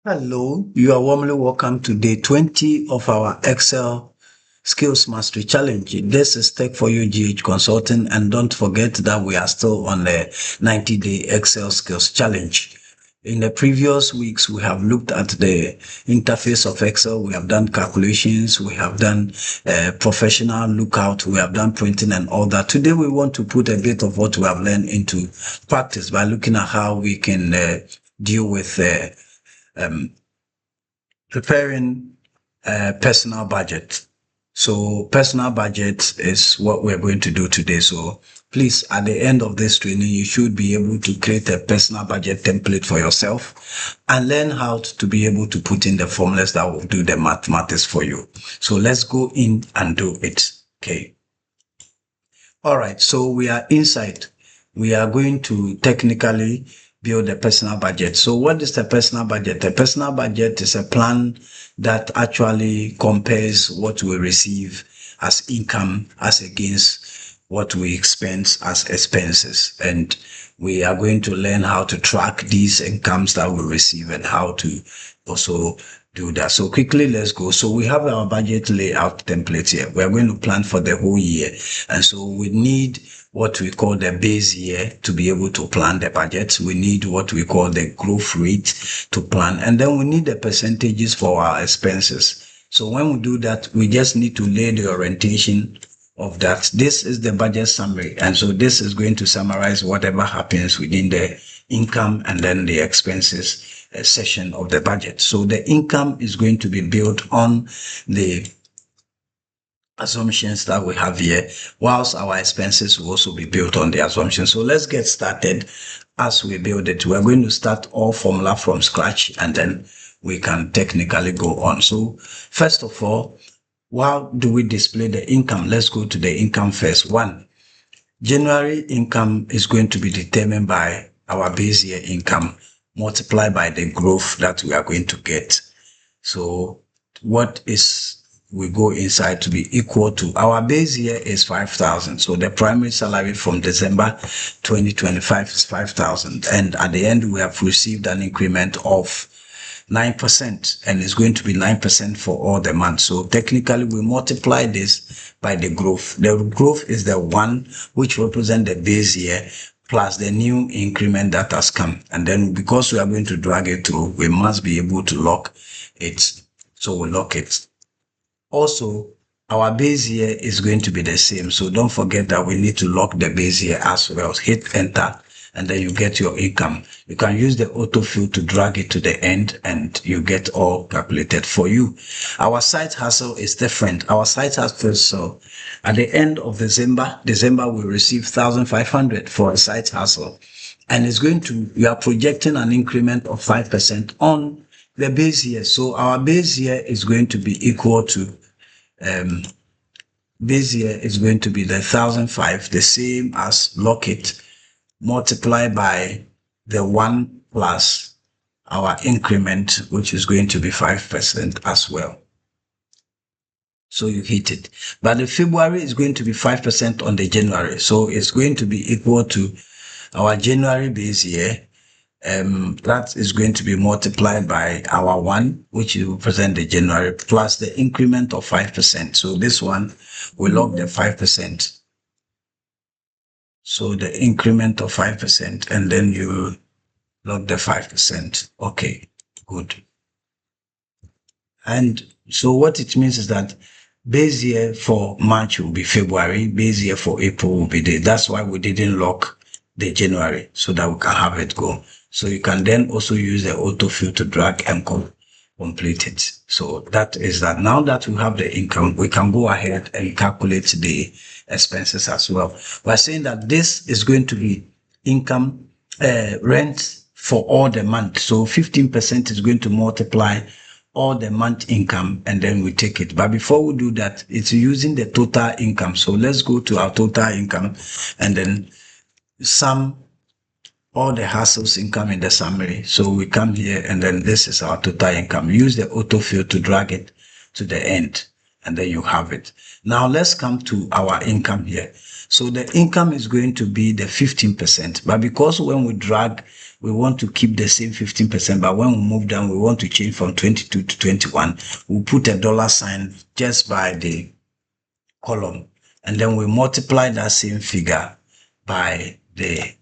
Hello, you are warmly welcome to day 20 of our Excel Skills Mastery Challenge. This is Tech for You GH Consulting, and don't forget that we are still on the 90-day Excel Skills Challenge. In the previous weeks, we have looked at the interface of Excel. We have done calculations. We have done professional lookout. We have done printing and all that. Today, we want to put a bit of what we have learned into practice by looking at how we can deal with um, preparing a personal budget. So personal budget is what we're going to do today. So please, at the end of this training, you should be able to create a personal budget template for yourself and learn how to be able to put in the formulas that will do the mathematics for you. So let's go in and do it. Okay. All right. So we are inside. We are going to technically build a personal budget. So what is the personal budget? The personal budget is a plan that actually compares what we receive as income as against what we expense as expenses. And we are going to learn how to track these incomes that we receive and how to also do that. So quickly, let's go. So we have our budget layout template here. We're going to plan for the whole year. And so we need what we call the base year to be able to plan the budget. We need what we call the growth rate to plan. And then we need the percentages for our expenses. So when we do that, we just need to lay the orientation of that. This is the budget summary. And so this is going to summarize whatever happens within the income and then the expenses section of the budget. So the income is going to be built on the assumptions that we have here, whilst our expenses will also be built on the assumptions. So let's get started. As we build it, we're going to start all formula from scratch and then we can technically go on. So first of all, how do we display the income? Let's go to the income first. One, January income is going to be determined by our base year income multiplied by the growth that we are going to get. So what is we go inside to be equal to our base year is 5,000. So the primary salary from December 2025 is 5,000. And at the end, we have received an increment of 9%, and it's going to be 9% for all the months. So technically, we multiply this by the growth. The growth is the one which represents the base year plus the new increment that has come. And then because we are going to drag it through, we must be able to lock it. So we lock it. Also, our base year is going to be the same. So don't forget that we need to lock the base year as well. Hit enter and then you get your income. You can use the AutoFill to drag it to the end and you get all calculated for you. Our side hustle is different. Our side hustle, so at the end of December we receive 1,500 for a side hustle. And it's going to, we are projecting an increment of 5% on the base year. So our base year is going to be equal to, base year is going to be the 1,005, the same as lock it, multiplied by the 1 plus our increment, which is going to be 5% as well. So you hit it. But the February is going to be 5% on the January. So it's going to be equal to our January base year. That is going to be multiplied by our 1, which will represent the January, plus the increment of 5%. So this one will log the 5%. So the increment of 5%, and then you log the 5%. Okay, good. And so what it means is that base year for March will be February, base year for April will be there. That's why we didn't lock the January, so that we can have it go. So you can then also use the AutoFill to drag and complete it. So that is that. Now that we have the income, we can go ahead and calculate the expenses as well. We're saying that this is going to be income, rent for all the month. So 15% is going to multiply all the month income and then we take it. But before we do that, it's using the total income. So let's go to our total income and then sum all the hustles income in the summary. So we come here and then this is our total income. Use the AutoFill to drag it to the end and then you have it. Now let's come to our income here. So the income is going to be the 15%. But because when we drag, we want to keep the same 15%. But when we move down, we want to change from 22 to 21. We'll put a dollar sign just by the column. And then we multiply that same figure by the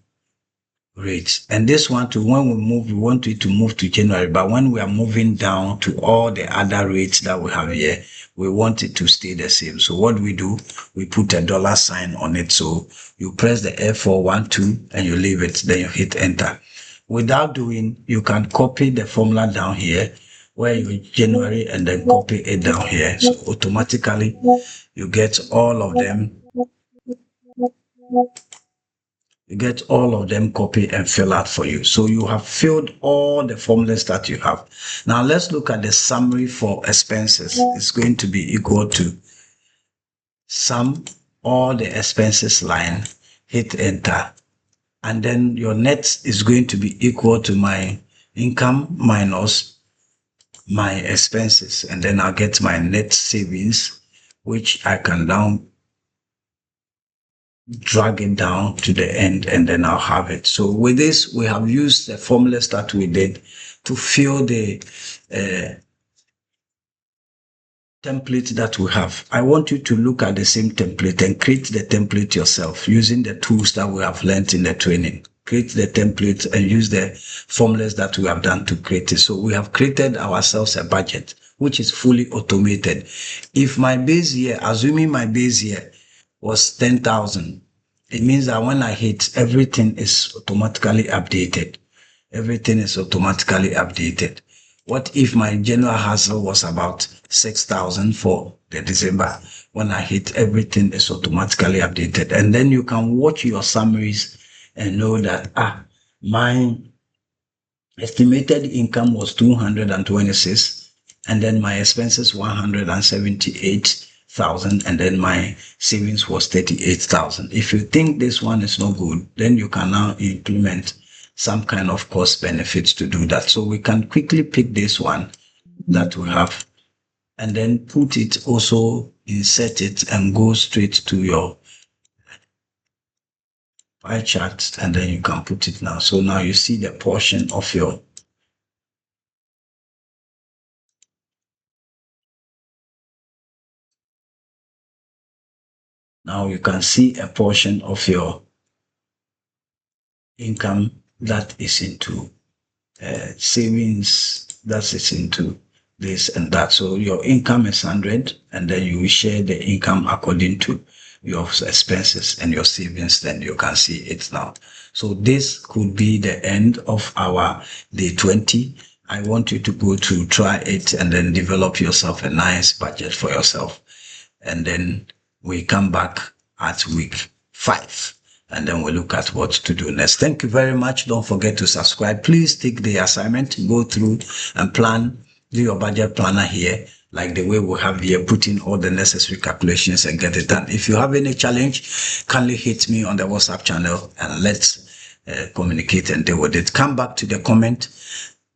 rate. And this one too, when we move, we want it to move to January. But when we are moving down to all the other rates that we have here, we want it to stay the same. So what we do, we put a dollar sign on it. So you press the F412 and you leave it, then you hit enter. Without doing, you can copy the formula down here where you January and then copy it down here. So automatically you get all of them. You get all of them copy and fill out for you. So you have filled all the formulas that you have. Now let's look at the summary for expenses. It's going to be equal to sum all the expenses line, hit enter. And then your net is going to be equal to my income minus my expenses. And then I'll get my net savings, which I can drag it down to the end, and then I'll have it. So with this, we have used the formulas that we did to fill the template that we have. I want you to look at the same template and create the template yourself using the tools that we have learned in the training. Create the template and use the formulas that we have done to create it. So we have created ourselves a budget, which is fully automated. If my base year, assuming my base year was 10,000, it means that when I hit, everything is automatically updated. Everything is automatically updated. What if my general hustle was about 6,000 for the December? When I hit, everything is automatically updated. And then you can watch your summaries and know that, my estimated income was 226, and then my expenses 178,000, and then my savings was 38,000. If you think this one is not good, then you can now implement some kind of cost benefits to do that. So we can quickly pick this one that we have and then put it, also insert it and go straight to your pie chart, and then you can put it now. So now you see the portion of your now you can see a portion of your income that is into savings, that is into this and that. So your income is 100, and then you will share the income according to your expenses and your savings. Then you can see it now. So this could be the end of our day 20. I want you to go to try it and then develop yourself a nice budget for yourself. And then we come back at week 5. And then we'll look at what to do next. Thank you very much. Don't forget to subscribe. Please take the assignment, go through and plan, do your budget planner here, like the way we have here, put in all the necessary calculations and get it done. If you have any challenge, kindly hit me on the WhatsApp channel and let's communicate and deal with it. Come back to the comment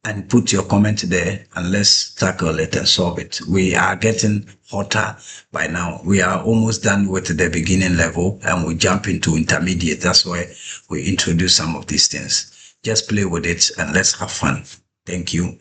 and put your comment there, and let's tackle it and solve it. We are getting hotter by now. We are almost done with the beginning level and we jump into intermediate. That's why we introduce some of these things. Just play with it and let's have fun. Thank you.